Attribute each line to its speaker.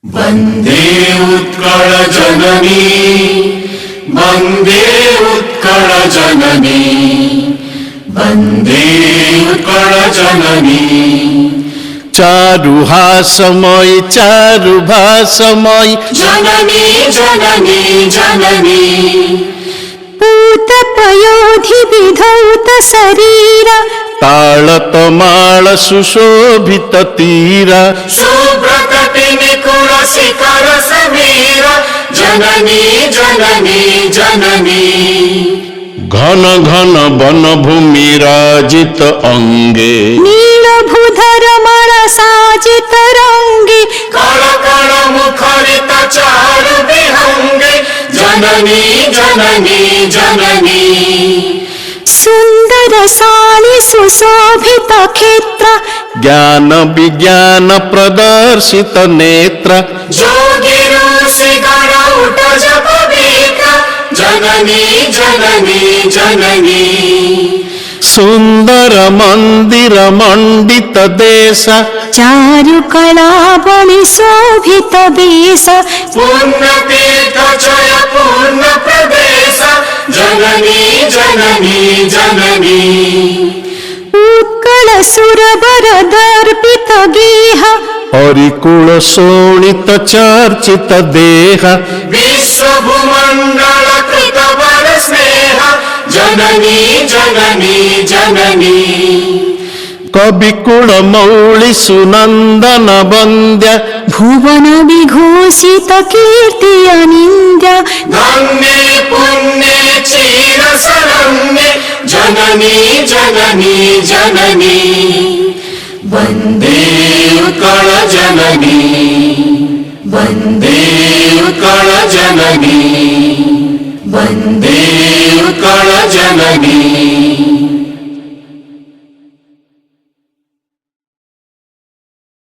Speaker 1: वन्दे उत्कल जननी वन्दे उत्कल जननी वन्दे उत्कल जननी
Speaker 2: चारुहासमयी चारुभासमयी
Speaker 1: जननी जननी जननी
Speaker 3: पूतपयोधि विधौत शरीर
Speaker 2: ताळतमाळ सुशोभित तीर
Speaker 1: सुप्रकटि निकुल शिखर समीर जननी जननी जननी
Speaker 2: घन घन वन भूमि राजित अंगे
Speaker 3: नीलभूधर मण साजित रंगे
Speaker 1: कल कल मुखरित चारु विहंगे जननी जननी जननी
Speaker 3: सुंदर साली सुशोभित क्षेत्र
Speaker 2: ज्ञान विज्ञान प्रदर्शित नेत्र
Speaker 1: जोगी ऋषि गण उठ जप विक्र जननी जननी जननी
Speaker 2: सुंदर मंदिर मंडित देश
Speaker 3: चारु कला बलि शोभित वेश
Speaker 1: पुण्य तीर्थ जय पुण्य प्रदेश जननी जननी जननी
Speaker 3: उत्कल सुरवर दर्पित गेह
Speaker 2: हरिकुल शोणित चर्चित देह
Speaker 1: विश्व भूमंडल कृत वर स्नेह जननी जननी जननी
Speaker 2: कविकुल मौळि सुनंदन वंद्य
Speaker 3: भुवन विघोषित कीर्ति अनिंद्य
Speaker 1: धन्ये पुण्ये चीर शरण्ये जननी जननी जननी वन्दे उत्कल जननी वन्दे उत्कल जननी वन्दे उत्कल जननी।